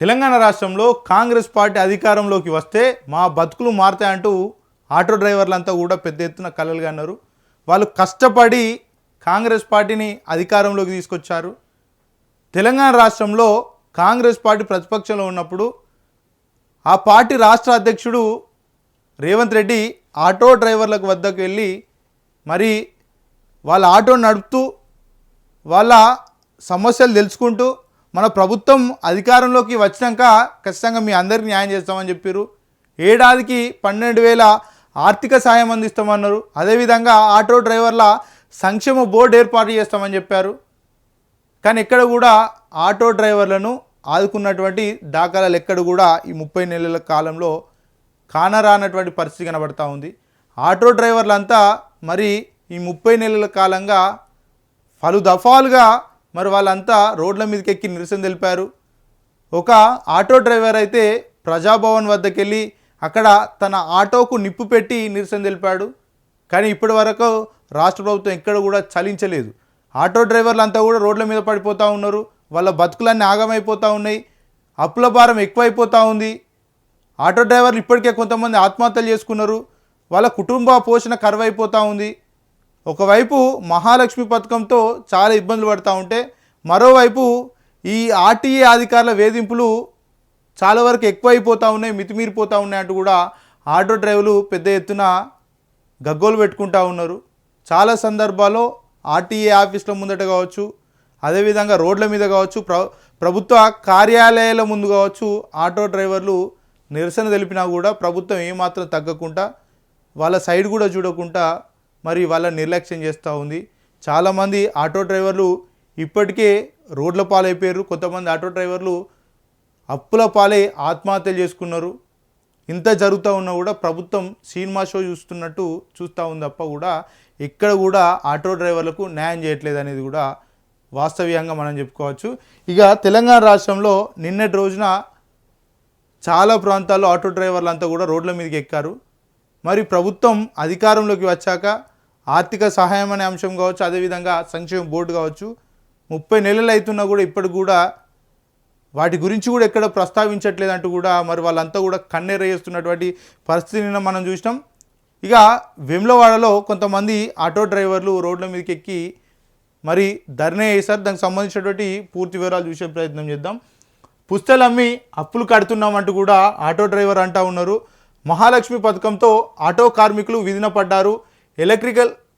తెలంగాణ రాష్ట్రంలో కాంగ్రెస్ పార్టీ అధికారంలోకి వస్తే మా బతుకులు మారుతాయంటూ ఆటో డ్రైవర్లంతా కూడా పెద్ద ఎత్తున కలలుగా అన్నారు. వాళ్ళు కష్టపడి కాంగ్రెస్ పార్టీని అధికారంలోకి తీసుకొచ్చారు. తెలంగాణ రాష్ట్రంలో కాంగ్రెస్ పార్టీ ప్రతిపక్షంలో ఉన్నప్పుడు ఆ పార్టీ రాష్ట్ర అధ్యక్షుడు రేవంత్ రెడ్డి ఆటో డ్రైవర్లకు వద్దకు వెళ్ళి మరి వాళ్ళ ఆటో నడుపుతూ వాళ్ళ సమస్యలు తెలుసుకుంటూ మన ప్రభుత్వం అధికారంలోకి వచ్చినాక ఖచ్చితంగా మీ అందరికీ న్యాయం చేస్తామని చెప్పారు. ఏడాదికి 12,000 ఆర్థిక సాయం అందిస్తామన్నారు. అదేవిధంగా ఆటో డ్రైవర్ల సంక్షేమ బోర్డు ఏర్పాటు చేస్తామని చెప్పారు. కానీ ఎక్కడ కూడా ఆటో డ్రైవర్లను ఆదుకున్నటువంటి దాఖలాలు ఎక్కడ కూడా ఈ 30 నెలల కాలంలో కానరానటువంటి పరిస్థితి కనబడతా ఉంది. ఆటో డ్రైవర్లంతా మరి ఈ 30 నెలల కాలంగా పలు దఫాలుగా మరి వాళ్ళంతా రోడ్ల మీదకి ఎక్కి నిరసన తెలిపారు. ఒక ఆటో డ్రైవర్ అయితే ప్రజాభవన్ వద్దకు వెళ్ళి అక్కడ తన ఆటోకు నిప్పు పెట్టి నిరసన తెలిపాడు. కానీ ఇప్పటి వరకు రాష్ట్ర ప్రభుత్వం ఎక్కడ కూడా చలించలేదు. ఆటో డ్రైవర్లు అంతా కూడా రోడ్ల మీద పడిపోతూ ఉన్నారు. వాళ్ళ బతుకులన్నీ ఆగమైపోతూ ఉన్నాయి. అప్పుల భారం ఎక్కువైపోతూ ఉంది. ఆటో డ్రైవర్లు ఇప్పటికే కొంతమంది ఆత్మహత్యలు చేసుకున్నారు. వాళ్ళ కుటుంబ పోషణ కరువైపోతూ ఉంది. ఒకవైపు మహాలక్ష్మి పథకంతో చాలా ఇబ్బందులు పడుతూ ఉంటే మరోవైపు ఈ ఆర్టీఏ అధికారుల వేధింపులు చాలా వరకు ఎక్కువైపోతూ ఉన్నాయి, మితిమీరిపోతూ ఉన్నాయి అంటూ కూడా ఆటో డ్రైవర్లు పెద్ద ఎత్తున గగ్గోలు పెట్టుకుంటూ ఉన్నారు. చాలా సందర్భాల్లో ఆర్టీఏ ఆఫీసుల ముందట కావచ్చు, అదేవిధంగా రోడ్ల మీద కావచ్చు, ప్రభుత్వ కార్యాలయాల ముందు కావచ్చు ఆటో డ్రైవర్లు నిరసన తెలిపినా కూడా ప్రభుత్వం ఏమాత్రం తగ్గకుండా వాళ్ళ సైడ్ కూడా చూడకుండా మరి వాళ్ళ నిర్లక్ష్యం చేస్తూ ఉంది. చాలామంది ఆటో డ్రైవర్లు ఇప్పటికే రోడ్ల పాలైపోయారు. కొంతమంది ఆటో డ్రైవర్లు అప్పుల పాలై ఆత్మహత్యలు చేసుకున్నారు. ఇంత జరుగుతూ ఉన్నా కూడా ప్రభుత్వం సినిమా షో చూస్తున్నట్టు చూస్తూ ఉంది తప్ప కూడా ఎక్కడ కూడా ఆటో డ్రైవర్లకు న్యాయం చేయట్లేదు అనేది కూడా వాస్తవ్యంగా మనం చెప్పుకోవచ్చు. ఇక తెలంగాణ రాష్ట్రంలో నిన్నటి రోజున చాలా ప్రాంతాల్లో ఆటో డ్రైవర్లు అంతా కూడా రోడ్ల మీదకి ఎక్కారు. మరి ప్రభుత్వం అధికారంలోకి వచ్చాక ఆర్థిక సహాయం అనే అంశం కావచ్చు, అదేవిధంగా సంక్షేమ బోర్డు కావచ్చు 30 నెలలు అవుతున్నా కూడా ఇప్పటికి కూడా వాటి గురించి కూడా ఎక్కడ ప్రస్తావించట్లేదంటూ కూడా మరి వాళ్ళంతా కూడా కన్నెరేస్తున్నటువంటి పరిస్థితిని మనం చూసినాం. ఇక వేములవాడలో కొంతమంది ఆటో డ్రైవర్లు రోడ్ల మీదకి ఎక్కి మరి ధర్నా చేశారు. దానికి సంబంధించినటువంటి పూర్తి వివరాలు చూసే ప్రయత్నం చేద్దాం. పుస్తలు అమ్మి అప్పులు కడుతున్నామంటూ కూడా ఆటో డ్రైవర్ అంటూ ఉన్నారు. మహాలక్ష్మి పథకంతో ఆటో కార్మికులు విధిన పడ్డారు.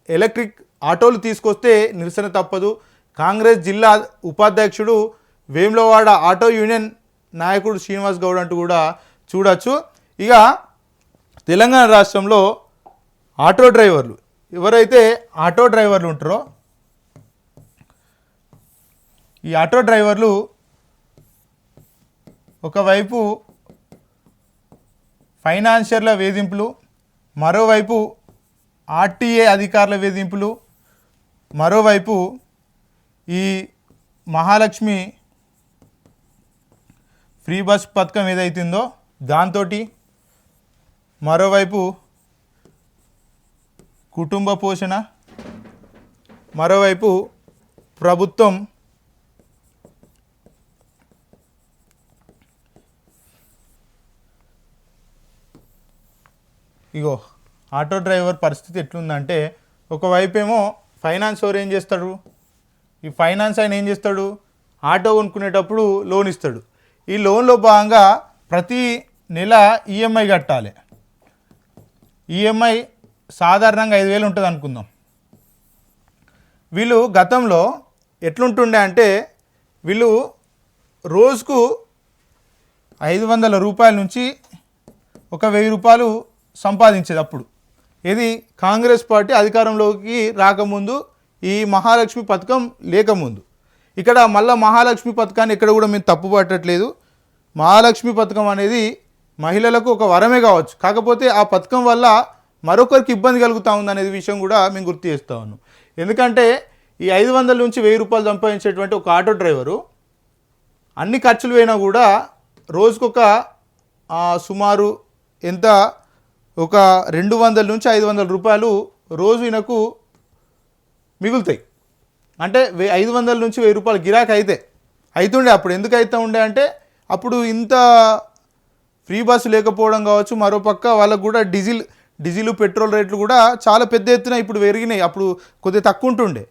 ఎలక్ట్రిక్ ఆటోలు తీసుకొస్తే నిరసన తప్పదు. కాంగ్రెస్ జిల్లా ఉపాధ్యక్షుడు వేములవాడ ఆటో యూనియన్ నాయకుడు శ్రీనివాస్ గౌడ్ అంటూ కూడా చూడొచ్చు. ఇక తెలంగాణ రాష్ట్రంలో ఆటో డ్రైవర్లు ఎవరైతే ఆటో డ్రైవర్లు ఉంటారో ఈ ఆటో డ్రైవర్లు ఒకవైపు ఫైనాన్షియర్ల వేధింపులు, మరోవైపు ఆర్టీఏ అధికారుల వేధింపులు, మరోవైపు ఈ మహాలక్ష్మి ఫ్రీ బస్ పథకం ఏదైతుందో దాంతో, మరోవైపు కుటుంబ పోషణ, మరోవైపు ప్రభుత్వం ఇగో ఆటో డ్రైవర్ పరిస్థితి ఎట్లుందంటే ఒకవైపు ఏమో ఫైనాన్స్ వారు ఏం చేస్తాడు, ఈ ఫైనాన్స్ ఆయన ఏం చేస్తాడు, ఆటో కొనుక్కునేటప్పుడు లోన్ ఇస్తాడు. ఈ లోన్లో భాగంగా ప్రతి నెల ఈఎంఐ కట్టాలి. ఈఎంఐ సాధారణంగా 5,000 ఉంటుంది అనుకుందాం. వీళ్ళు గతంలో ఎట్లుంటుండే అంటే వీళ్ళు రోజుకు 500 రూపాయల నుంచి ఒక 1000 రూపాయలు సంపాదించేది. అప్పుడు ఇది కాంగ్రెస్ పార్టీ అధికారంలోకి రాకముందు, ఈ మహాలక్ష్మి పథకం లేకముందు. ఇక్కడ మళ్ళీ మహాలక్ష్మి పథకాన్ని ఎక్కడ కూడా మేము తప్పు పట్టట్లేదు. మహాలక్ష్మి పథకం అనేది మహిళలకు ఒక వరమే కావచ్చు, కాకపోతే ఆ పథకం వల్ల మరొకరికి ఇబ్బంది కలుగుతూ ఉంది అనేది విషయం కూడా మేము గుర్తు చేస్తూ ఉన్నాం. ఎందుకంటే ఈ 500 నుంచి 1000 రూపాయలు సంపాదించేటువంటి ఒక ఆటో డ్రైవరు అన్ని ఖర్చులు అయినా కూడా రోజుకొక సుమారు ఎంత ఒక 200 నుంచి 500 రూపాయలు రోజు ఈయనకు మిగులుతాయి. అంటే 500 నుంచి 1000 రూపాయలు గిరాకీ అవుతుండే. అప్పుడు ఎందుకు అవుతూ ఉండే అంటే అప్పుడు ఇంత ఫ్రీ బస్సు లేకపోవడం కావచ్చు, మరోపక్క వాళ్ళకు కూడా డీజిల్ పెట్రోల్ రేట్లు కూడా చాలా పెద్ద ఎత్తున ఇప్పుడు పెరిగినాయి. అప్పుడు కొద్దిగా తక్కువ ఉంటుండే.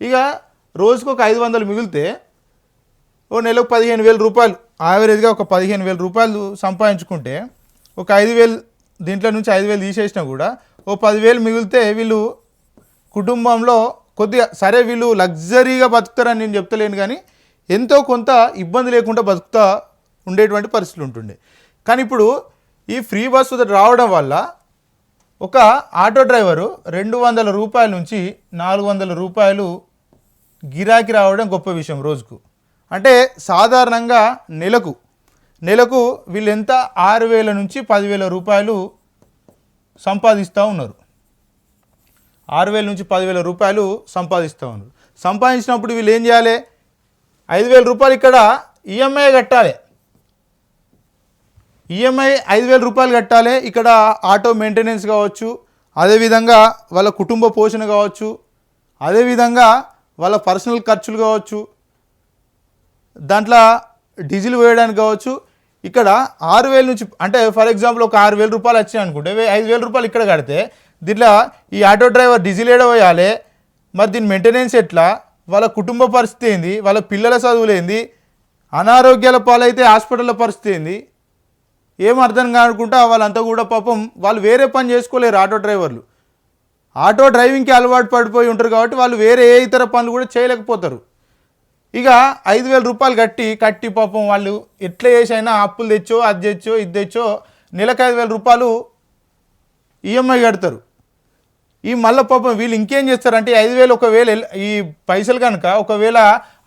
ఇక రోజుకు ఒక 500 మిగిలితే ఓ నెలకు 15,000 రూపాయలు యావరేజ్గా ఒక 15,000 రూపాయలు సంపాదించుకుంటే ఒక 5,000 దీంట్లో నుంచి 5,000 తీసేసినా కూడా ఓ 10,000 మిగిలితే వీళ్ళు కుటుంబంలో కొద్దిగా సరే వీళ్ళు లగ్జరీగా బతుకుతారని నేను చెప్తలేను, కానీ ఎంతో కొంత ఇబ్బంది లేకుండా బతుకుతా ఉండేటువంటి పరిస్థితులు ఉంటుండే. కానీ ఇప్పుడు ఈ ఫ్రీ బస్సు రావడం వల్ల ఒక ఆటో డ్రైవరు 200 రూపాయల నుంచి 400 రూపాయలు గిరాకీ రావడం గొప్ప విషయం రోజుకు. అంటే సాధారణంగా నెలకు వీళ్ళు ఎంత 6,000 నుంచి 10,000 రూపాయలు సంపాదిస్తూ ఉన్నారు. 6,000 నుంచి 10,000 రూపాయలు సంపాదిస్తూ ఉన్నారు. సంపాదించినప్పుడు వీళ్ళు ఏం చేయాలి? 5,000 రూపాయలు ఇక్కడ ఈఎంఐ కట్టాలి. ఈఎంఐ 5,000 రూపాయలు కట్టాలి. ఇక్కడ ఆటో మెయింటెనెన్స్ కావచ్చు, అదేవిధంగా వాళ్ళ కుటుంబ పోషణ కావచ్చు, అదేవిధంగా వాళ్ళ పర్సనల్ ఖర్చులు కావచ్చు, దాంట్లో డీజిల్ వేయడానికి కావచ్చు. ఇక్కడ 6,000 నుంచి అంటే ఫర్ ఎగ్జాంపుల్ ఒక 6,000 రూపాయలు వచ్చాయి అనుకుంటే 5,000 రూపాయలు ఇక్కడ కడితే దీంట్లో ఈ ఆటో డ్రైవర్ డీజిల్ ఏడ వేయాలి, మరి దీని మెయింటెనెన్స్ ఎట్లా, వాళ్ళ కుటుంబ పరిస్థితి ఏంది, వాళ్ళ పిల్లల చదువులు ఏంది, అనారోగ్యాల పాలైతే హాస్పిటల్ల పరిస్థితి ఏంది, ఏం అర్థం కానుకుంటా వాళ్ళంతా కూడా పాపం వాళ్ళు వేరే పని చేసుకోలేరు. ఆటో డ్రైవర్లు ఆటో డ్రైవింగ్కి అలవాటు పడిపోయి ఉంటారు కాబట్టి వాళ్ళు వేరే ఏ ఇతర పనులు కూడా చేయలేకపోతారు. ఇక 5,000 రూపాయలు కట్టి పాపం వాళ్ళు ఎట్లా చేసైనా అప్పులు తెచ్చో అది తెచ్చో ఇది తెచ్చో నెలకు 5,000 రూపాయలు ఈఎంఐ కడతారు. ఈ మళ్ళీ పాపం వీళ్ళు ఇంకేం చేస్తారంటే 5,000 ఒకవేళ ఈ పైసలు కనుక ఒకవేళ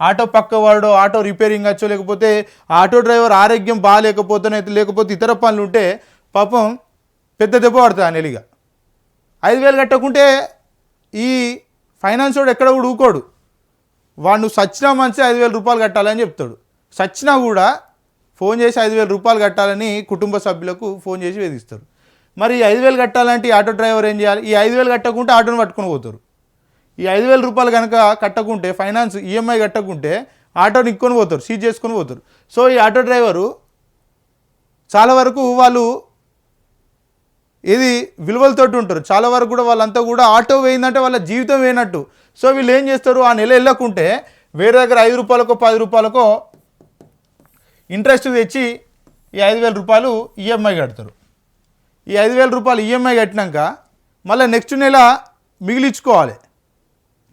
ఆటో పక్క వాడో ఆటో రిపేరింగ్ వచ్చో లేకపోతే ఆటో డ్రైవర్ ఆరోగ్యం బాగాలేకపోతేనే లేకపోతే ఇతర పనులు ఉంటే పాపం పెద్ద దెబ్బ పడుతుంది. ఆ నెలిగా 5,000 కట్టకుంటే ఈ ఫైనాన్స్ వాడు ఎక్కడ కూడా ఊకోడు. వాడు సచ్చినా మంచి 5,000 రూపాయలు కట్టాలని చెప్తాడు. సచ్చినా కూడా ఫోన్ చేసి 5,000 రూపాయలు కట్టాలని కుటుంబ సభ్యులకు ఫోన్ చేసి వేధిస్తారు. మరి 5,000 కట్టాలంటే ఆటో డ్రైవర్ ఏం చేయాలి? ఈ 5,000 కట్టకుంటే ఆటోని పట్టుకొని పోతారు. ఈ 5,000 రూపాయలు కనుక కట్టకుంటే ఫైనాన్స్ ఈఎంఐ కట్టకుంటే ఆటోని ఇక్కొని పోతారు, సీజ్ చేసుకొని పోతారు. సో ఈ ఆటో డ్రైవరు చాలా వరకు వాళ్ళు ఇది విలువలతోటి ఉంటారు. చాలా వరకు కూడా వాళ్ళంతా కూడా ఆటో వేయిందంటే వాళ్ళ జీవితం వేయనట్టు. సో వీళ్ళు ఏం చేస్తారు? ఆ నెల వెళ్ళకుంటే వేరే దగ్గర 5 రూపాయలకో 10 రూపాయలకో ఇంట్రెస్ట్ తెచ్చి ఈ 5,000 రూపాయలు ఈఎంఐ కడతారు. ఈ 5,000 రూపాయలు ఈఎంఐ కట్టినాక మళ్ళీ నెక్స్ట్ నెల మిగిలించుకోవాలి.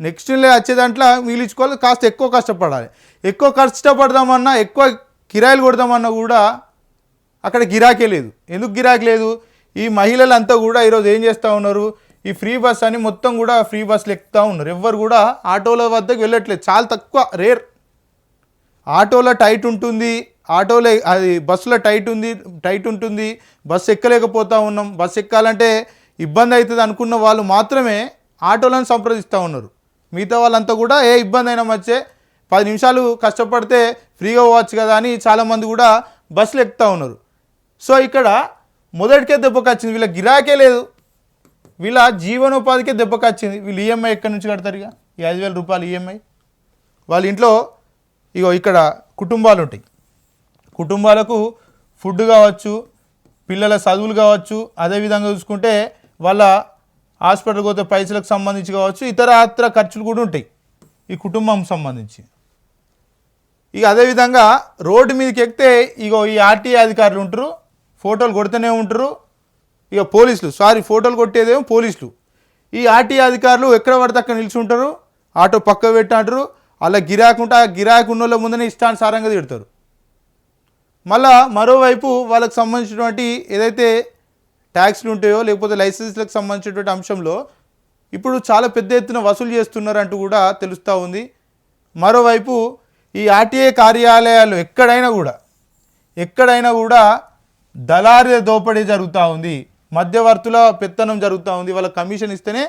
నెక్స్ట్ నెల వచ్చే దాంట్లో మిగిలించుకోవాలి. కాస్త ఎక్కువ కష్టపడాలి. ఎక్కువ కష్టపడదామన్నా ఎక్కువ కిరాయిలు కొడదామన్నా కూడా అక్కడ గిరాకీ లేదు. ఎందుకు గిరాకీ లేదు? ఈ మహిళలంతా కూడా ఈరోజు ఏం చేస్తూ ఉన్నారు? ఈ ఫ్రీ బస్ అని మొత్తం కూడా ఫ్రీ బస్సులు ఎక్కుతూ ఉన్నారు. ఎవ్వరు కూడా ఆటోల వద్దకు వెళ్ళట్లేదు. చాలా తక్కువ, రేర్. ఆటోలో టైట్ ఉంటుంది, ఆటోలో అది బస్సులో టైట్ ఉంటుంది, బస్సు ఎక్కలేకపోతూ ఉన్నాం, బస్సు ఎక్కాలంటే ఇబ్బంది అవుతుంది అనుకున్న వాళ్ళు మాత్రమే ఆటోలను సంప్రదిస్తూ ఉన్నారు. మిగతా వాళ్ళంతా కూడా ఏ ఇబ్బంది అయినా వచ్చే 10 నిమిషాలు కష్టపడితే ఫ్రీగా పోవచ్చు కదా అని చాలామంది కూడా బస్సులు ఎక్కుతూ ఉన్నారు. సో ఇక్కడ మొదటికే దెబ్బకొచ్చింది. వీళ్ళ గిరాకే లేదు, వీళ్ళ జీవనోపాధికే దెబ్బకొచ్చింది. వీళ్ళు ఈఎంఐ ఎక్కడి నుంచి కడతారు? ఇక ఈ 5,000 రూపాయలు ఈఎంఐ వాళ్ళ ఇంట్లో ఇక్కడ కుటుంబాలు ఉంటాయి. కుటుంబాలకు ఫుడ్ కావచ్చు, పిల్లల చదువులు కావచ్చు, అదేవిధంగా చూసుకుంటే వాళ్ళ హాస్పిటల్కి పోతే పైసలకు సంబంధించి కావచ్చు, ఇతర ఖర్చులు కూడా ఉంటాయి ఈ కుటుంబం సంబంధించి. ఇక అదేవిధంగా రోడ్డు మీదకి ఎక్కితే ఈ ఆర్టీఏ అధికారులు ఉంటారు, ఫోటోలు కొడుతూనే ఉంటారు. ఇక ఫోటోలు కొట్టేదేమో పోలీసులు. ఈ ఆర్టీఏ అధికారులు ఎక్కడ పడితే అక్కడ నిల్చుంటారు, ఆటో పక్క పెట్టంటారు. అలా గిరాకు ఉంటే ఆ గిరాకు ఉన్న వాళ్ళ ముందనే ఇష్టానుసారంగా తిడతారు. మళ్ళా మరోవైపు వాళ్ళకి సంబంధించినటువంటి ఏదైతే ట్యాక్స్లు ఉంటాయో లేకపోతే లైసెన్స్లకు సంబంధించినటువంటి అంశంలో ఇప్పుడు చాలా పెద్ద ఎత్తున వసూలు చేస్తున్నారంటూ కూడా తెలుస్తూ ఉంది. మరోవైపు ఈ ఆర్టీఏ కార్యాలయాలు ఎక్కడైనా కూడా దళారీ దోపిడీ జరుగుతూ ఉంది, మధ్యవర్తుల పెత్తనం జరుగుతూ ఉంది. వాళ్ళ కమిషన్ ఇస్తేనే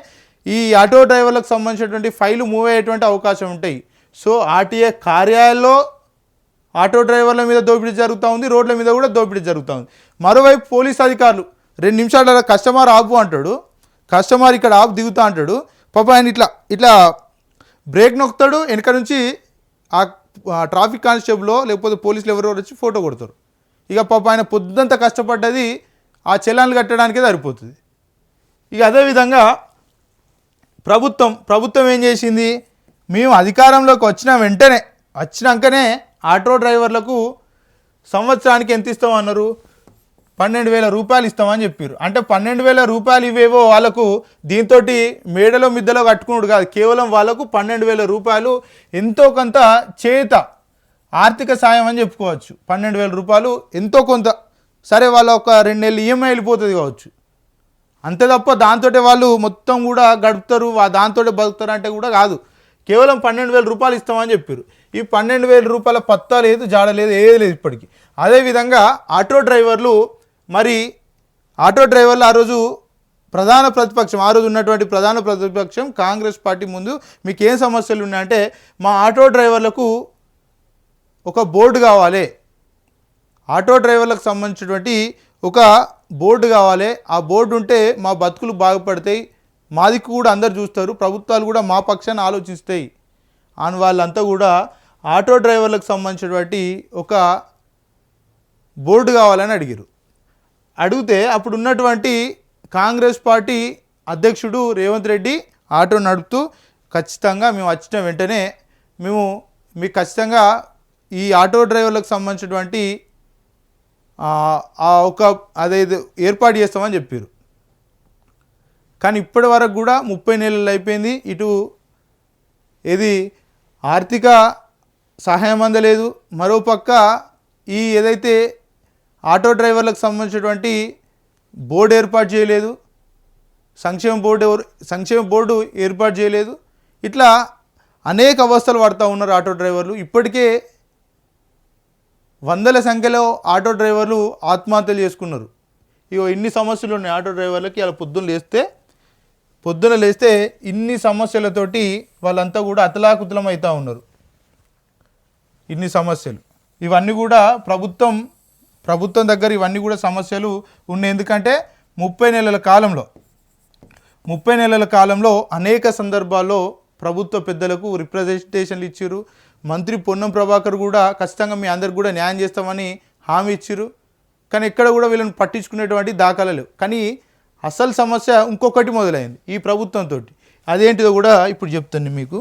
ఈ ఆటో డ్రైవర్లకు సంబంధించినటువంటి ఫైలు మూవ్ అయ్యేటువంటి అవకాశం ఉంటాయి. సో ఆర్టీఏ కార్యాలయాల్లో ఆటో డ్రైవర్ల మీద దోపిడీ జరుగుతూ ఉంది, రోడ్ల మీద కూడా దోపిడీ జరుగుతూ ఉంది. మరోవైపు పోలీస్ అధికారులు 2 నిమిషాల కస్టమర్ ఆపు అంటాడు, కస్టమర్ ఇక్కడ ఆపు దిగుతా అంటాడు. పాప ఆయన ఇట్లా బ్రేక్ నొక్కుతాడు, వెనక నుంచి ఆ ట్రాఫిక్ కానిస్టేబుల్ లేకపోతే పోలీసులు ఎవరెవరు వచ్చి ఫోటో కొడతారు. ఇక పాప ఆయన పొద్దుంతా కష్టపడ్డది ఆ చలాన్లు కట్టడానికే సరిపోతుంది. ఇక అదేవిధంగా ప్రభుత్వం ఏం చేసింది, మేము అధికారంలోకి వచ్చినాకనే ఆటో డ్రైవర్లకు సంవత్సరానికి ఎంత ఇస్తామన్నారు, 12,000 రూపాయలు ఇస్తామని చెప్పారు. అంటే 12,000 రూపాయలు ఇవేవో వాళ్ళకు దీంతో మేడలో మిద్దలో కట్టుకున్నాడు కాదు, కేవలం వాళ్ళకు 12,000 రూపాయలు ఎంతో కొంత చేత ఆర్థిక సాయం అని చెప్పుకోవచ్చు. 12,000 రూపాయలు ఎంతో కొంత, సరే వాళ్ళ ఒక 2 నెలలు ఈఎంఐ వెళ్ళిపోతుంది కావచ్చు, అంతే తప్ప దాంతో వాళ్ళు మొత్తం కూడా గడుపుతారు, దాంతో బతుకుతారు అంటే కూడా కాదు. కేవలం 12,000 రూపాయలు ఇస్తామని చెప్పారు. ఈ 12,000 రూపాయల పత్తా లేదు, జాడ లేదు, ఏది లేదు ఇప్పటికీ. అదేవిధంగా ఆటో డ్రైవర్లు ఆ రోజు ఉన్నటువంటి ప్రధాన ప్రతిపక్షం కాంగ్రెస్ పార్టీ ముందు మీకు ఏం సమస్యలు ఉన్నాయంటే, మా ఆటో డ్రైవర్లకు ఒక బోర్డు కావాలి, ఆటో డ్రైవర్లకు సంబంధించినటువంటి ఒక బోర్డు కావాలి, ఆ బోర్డు ఉంటే మా బతుకులు బాగుపడతాయి, మాదికి కూడా అందరు చూస్తారు, ప్రభుత్వాలు కూడా మా పక్షాన్ని ఆలోచిస్తాయి అని వాళ్ళంతా కూడా ఆటో డ్రైవర్లకు సంబంధించినటువంటి ఒక బోర్డు కావాలని అడిగితే అప్పుడు ఉన్నటువంటి కాంగ్రెస్ పార్టీ అధ్యక్షుడు రేవంత్ రెడ్డి ఆటో నడుపుతూ ఖచ్చితంగా మేము వచ్చిన వెంటనే మీకు ఖచ్చితంగా ఈ ఆటో డ్రైవర్లకు సంబంధించినటువంటి అదేదో ఏర్పాటు చేస్తామని చెప్పారు. కానీ ఇప్పటి వరకు కూడా 30 నెలలు అయిపోయింది, ఇటు ఏది ఆర్థిక సహాయం అందలేదు, మరోపక్క ఈ ఏదైతే ఆటో డ్రైవర్లకు సంబంధించినటువంటి బోర్డు ఏర్పాటు చేయలేదు, సంక్షేమ బోర్డు ఏర్పాటు చేయలేదు. ఇట్లా అనేక అవస్థలు పడుతూ ఉన్నారు ఆటో డ్రైవర్లు. ఇప్పటికే వందల సంఖ్యలో ఆటో డ్రైవర్లు ఆత్మహత్యలు చేసుకున్నారు. ఇన్ని సమస్యలు ఉన్నాయి ఆటో డ్రైవర్లకి. అలా పొద్దున లేస్తే ఇన్ని సమస్యలతోటి వాళ్ళంతా కూడా అతలాకుతలం అవుతూ ఉన్నారు. ఇన్ని సమస్యలు ఇవన్నీ కూడా ప్రభుత్వం దగ్గర ఇవన్నీ కూడా సమస్యలు ఉన్నాయి. ఎందుకంటే 30 నెలల కాలంలో అనేక సందర్భాల్లో ప్రభుత్వ పెద్దలకు రిప్రజెంటేషన్లు ఇచ్చారు. మంత్రి పొన్నం ప్రభాకర్ కూడా ఖచ్చితంగా మీ అందరికి కూడా న్యాయం చేస్తామని హామీ ఇచ్చారు. కానీ ఎక్కడ కూడా వీళ్ళని పట్టించుకునేటువంటి దాఖలు లేవు. కానీ అసలు సమస్య ఇంకొకటి మొదలైంది ఈ ప్రభుత్వంతో. అదేంటిదో కూడా ఇప్పుడు చెప్తాను మీకు.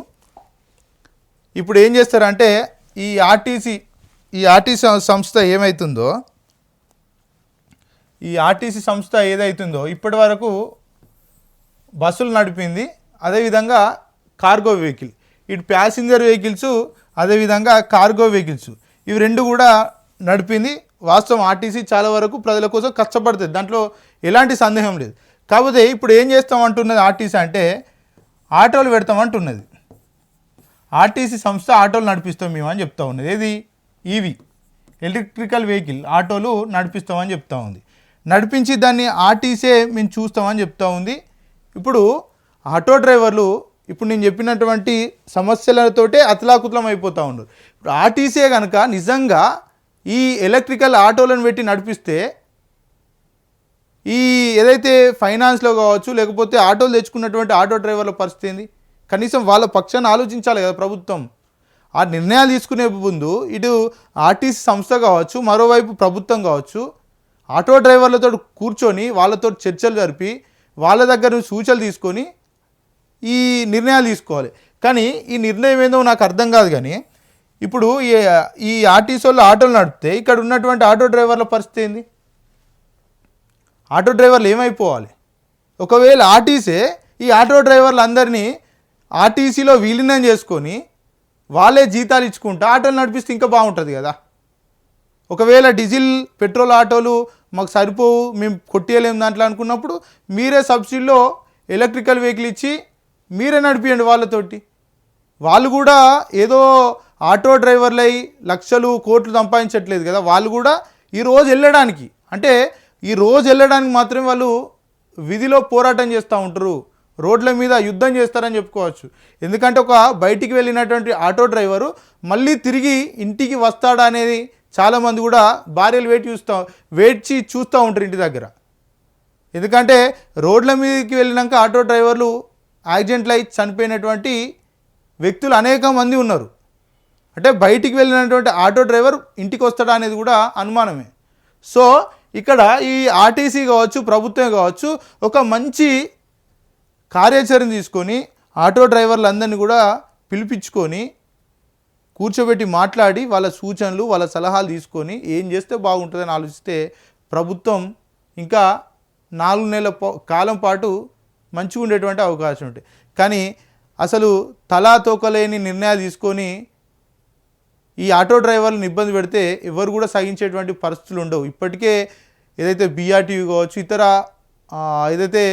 ఇప్పుడు ఏం చేస్తారంటే ఈ ఆర్టీసీ సంస్థ ఏదైతుందో ఇప్పటి వరకు బస్సులు నడిపింది, అదేవిధంగా కార్గో వెహికల్, ఇటు ప్యాసింజర్ వెహికల్స్, అదేవిధంగా కార్గో వెహికల్స్, ఇవి రెండు కూడా నడిపింది. వాస్తవం ఆర్టీసీ చాలా వరకు ప్రజల కోసం కష్టపడుతుంది, దాంట్లో ఎలాంటి సందేహం లేదు. కాకపోతే ఇప్పుడు ఏం చేస్తామంటున్నది ఆర్టీసీ అంటే ఆటోలు పెడతామంటున్నది. ఆర్టీసీ సంస్థ ఆటోలు నడిపిస్తాం మేము అని చెప్తా ఉన్నది. ఏది ఈవీ ఎలక్ట్రికల్ వెహికల్ ఆటోలు నడిపిస్తామని చెప్తా ఉంది. నడిపించి దాన్ని ఆర్టీసీ మేము చూస్తామని చెప్తా ఉంది. ఇప్పుడు ఆటో డ్రైవర్లు ఇప్పుడు నేను చెప్పినటువంటి సమస్యలతోటే అతలాకుతలం అయిపోతూ ఉన్నారు. ఇప్పుడు ఆర్టీసీ కనుక నిజంగా ఈ ఎలక్ట్రికల్ ఆటోలను పెట్టి నడిపిస్తే ఈ ఏదైతే ఫైనాన్స్లో కావచ్చు లేకపోతే ఆటోలు తెచ్చుకున్నటువంటి ఆటో డ్రైవర్ల పరిస్థితి ఏంది? కనీసం వాళ్ళ పక్షాన్ని ఆలోచించాలి కదా ప్రభుత్వం. ఆ నిర్ణయాలు తీసుకునే ముందు ఇటు ఆర్టీసీ సంస్థ కావచ్చు, మరోవైపు ప్రభుత్వం కావచ్చు, ఆటో డ్రైవర్లతో కూర్చొని వాళ్ళతో చర్చలు జరిపి వాళ్ళ దగ్గర సూచనలు తీసుకొని ఈ నిర్ణయాలు తీసుకోవాలి. కానీ ఈ నిర్ణయం ఏందో నాకు అర్థం కాదు. కానీ ఇప్పుడు ఈ ఆర్టీసీ వాళ్ళు ఆటోలు నడిపితే ఇక్కడ ఉన్నటువంటి ఆటో డ్రైవర్ల పరిస్థితి ఏంది? ఆటో డ్రైవర్లు ఏమైపోవాలి? ఒకవేళ ఆర్టీసీ ఈ ఆటో డ్రైవర్లు అందరినీ ఆర్టీసీలో విలీనం చేసుకొని వాళ్ళే జీతాలు ఇచ్చుకుంటా ఆటోలు నడిపిస్తే ఇంకా బాగుంటుంది కదా. ఒకవేళ డీజిల్ పెట్రోల్ ఆటోలు మాకు సరిపోవు, మేము కొట్టేయలేము దాంట్లో అనుకున్నప్పుడు మీరే సబ్సిడీలో ఎలక్ట్రికల్ వెహికల్ ఇచ్చి మీరే నడిపియండి వాళ్ళతోటి. వాళ్ళు కూడా ఏదో ఆటో డ్రైవర్లై లక్షలు కోట్లు సంపాదించట్లేదు కదా. వాళ్ళు కూడా ఈరోజు వెళ్ళడానికి మాత్రమే వాళ్ళు విధిలో పోరాటం చేస్తూ ఉంటారు, రోడ్ల మీద యుద్ధం చేస్తారని చెప్పుకోవచ్చు. ఎందుకంటే ఒక బయటికి వెళ్ళినటువంటి ఆటో డ్రైవరు మళ్ళీ తిరిగి ఇంటికి వస్తాడా అనేది చాలామంది కూడా భార్యలు వేచి చూస్తూ ఉంటారు ఇంటి దగ్గర. ఎందుకంటే రోడ్ల మీదకి వెళ్ళినాక ఆటో డ్రైవర్లు యాక్సిడెంట్లు అయి చనిపోయినటువంటి వ్యక్తులు అనేక మంది ఉన్నారు. అంటే బయటికి వెళ్ళినటువంటి ఆటో డ్రైవర్ ఇంటికి వస్తాడా అనేది కూడా అనుమానమే. సో ఇక్కడ ఈ ఆర్టీసీ కావచ్చు, ప్రభుత్వం కావచ్చు, ఒక మంచి కార్యాచరణ తీసుకొని ఆటో డ్రైవర్లందరినీ కూడా పిలిపించుకొని కూర్చోబెట్టి మాట్లాడి వాళ్ళ సూచనలు, వాళ్ళ సలహాలు తీసుకొని ఏం చేస్తే బాగుంటుందని ఆలోచిస్తే ప్రభుత్వం ఇంకా 4 నెలల కాలం పాటు మంచిగా ఉండేటువంటి అవకాశం ఉంటుంది. కానీ అసలు తలా తోకలేని నిర్ణయాలు తీసుకొని ఈ ఆటో డ్రైవర్లను ఇబ్బంది పెడితే ఎవరు కూడా సహించేటువంటి పరిస్థితులు ఉండవు. ఇప్పటికే ఏదైతే బీఆర్టీయూ కావచ్చు, ఇతర ఏదైతే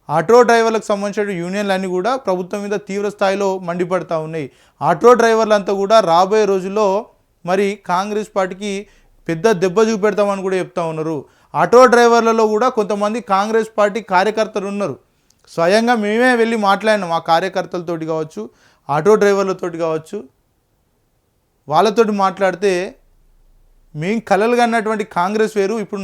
ఆటో డ్రైవర్లకు సంబంధించిన యూనియన్లన్నీ కూడా ప్రభుత్వం మీద తీవ్ర స్థాయిలో మండిపడతా ఉన్నాయి. ఆటో డ్రైవర్లంతా కూడా రాబోయే రోజుల్లో మరి కాంగ్రెస్ పార్టీకి పెద్ద దెబ్బ చూపెడతామని కూడా చెప్తా ఉన్నారు. ఆటో డ్రైవర్లలో కూడా కొంతమంది కాంగ్రెస్ పార్టీ కార్యకర్తలు ఉన్నారు. స్వయంగా మేమే వెళ్ళి మాట్లాడినాం ఆ కార్యకర్తలతోటి కావచ్చు, ఆటో డ్రైవర్లతోటి కావచ్చు. వాళ్ళతోటి మాట్లాడితే మేము కలలుగా అన్నటువంటి కాంగ్రెస్ వేరు, ఇప్పుడు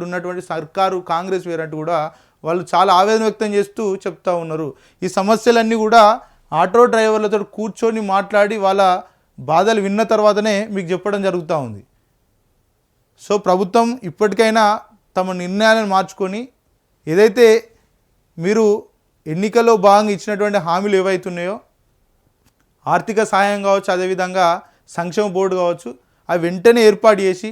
ఉన్నటువంటి సర్కారు కాంగ్రెస్ వేరు అంటూ కూడా వాళ్ళు చాలా ఆవేదన వ్యక్తం చేస్తూ చెప్తా ఉన్నారు. ఈ సమస్యలన్నీ కూడా ఆటో డ్రైవర్లతో కూర్చొని మాట్లాడి వాళ్ళ బాధలు విన్న తర్వాతనే మీకు చెప్పడం జరుగుతూ ఉంది. సో ప్రభుత్వం ఇప్పటికైనా తమ నిర్ణయాలను మార్చుకొని ఏదైతే మీరు ఎన్నికల్లో భాగంగా ఇచ్చినటువంటి హామీలు ఏవైతున్నాయో ఆర్థిక సహాయం కావచ్చు, అదేవిధంగా సంక్షేమ బోర్డు కావచ్చు, అవి వెంటనే ఏర్పాటు చేసి